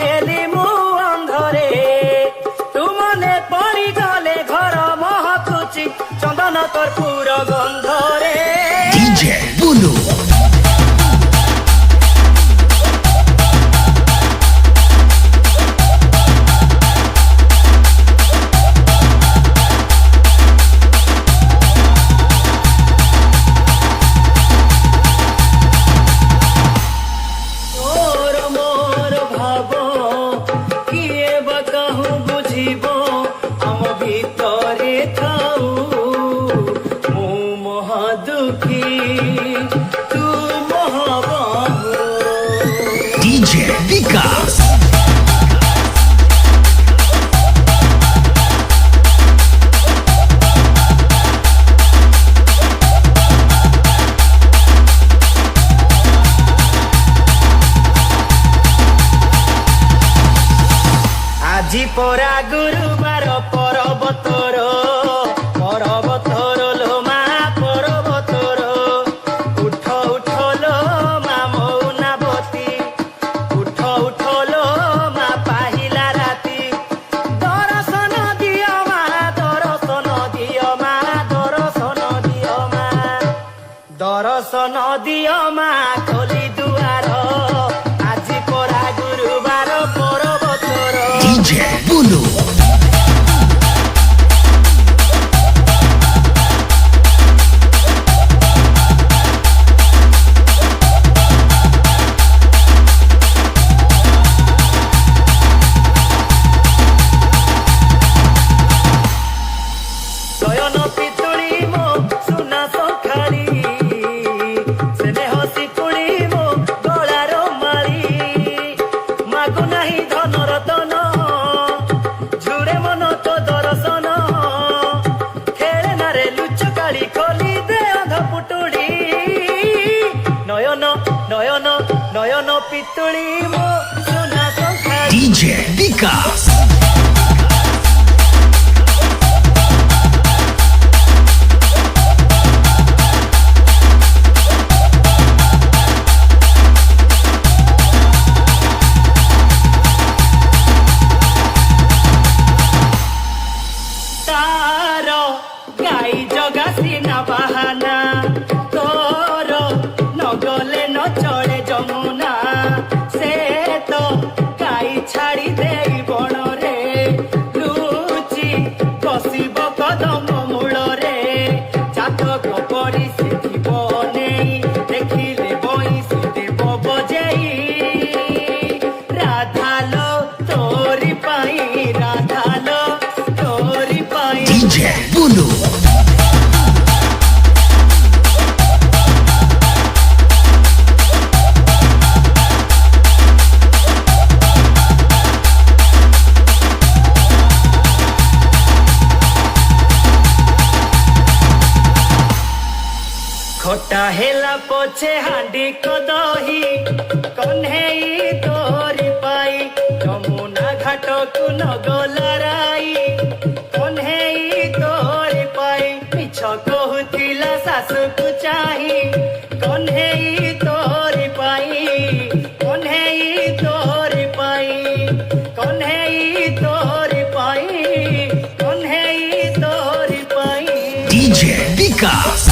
heli मु अंधरे तू मने पड़ी गले घर महकुची चंदन कर्पूर गंधरे डीजे बुलू डीजे विकास আজি পরা গুরুবার পর্বতর লোমা পর্বতর উঠ উঠ লোমা মৌনাবতী উঠ উঠ লোমা পাহিলা রাতি দর্শন দিও মা দর্শন দিও মা দর্শন দিও মা দর্শন দিও মা খোলি দুয়ার আজি পরা গুরুবার পর্বতর डीजे बुलू শয়ন পিতুড়ি মো সুনা সখারি স্নেহ শিকুড়ি মো গলার মারি মাগু নাহি ধন রতন ঝুড়ে মন তো দর্শন খেলে না রে লুচু কালি খোলি দে অধ পুটুড়ি নয়ন নয়ন নয়ন পিতুড়ি মো সুনা সখারি डीजे विकास গাই জগাসি না বাহানা তোর নগলে ন চলে যমুনা সে তো গাই ছাড়ি দেই বণরে লুচি বসিব কদম মূଳରେ জাতক পরি শিখিব নেই দেখিলে বইসি দেব বজেই রাধালো তোরি পাই রাধালো তোরি পাই डीजे बुलू খোটা হেলা পছে হাঁডি কদহি কন্হেই তোরি পাই যমুনা ঘাটকু নগলারাই কন্হেই তোরি পাই মিছ কহুথিলা শাশুকু চাহি কন্হেই তোরি পাই কন্হেই তোরি পাই কন্হেই তোরি পাই কন্হেই তোরি পাই डीजे विकास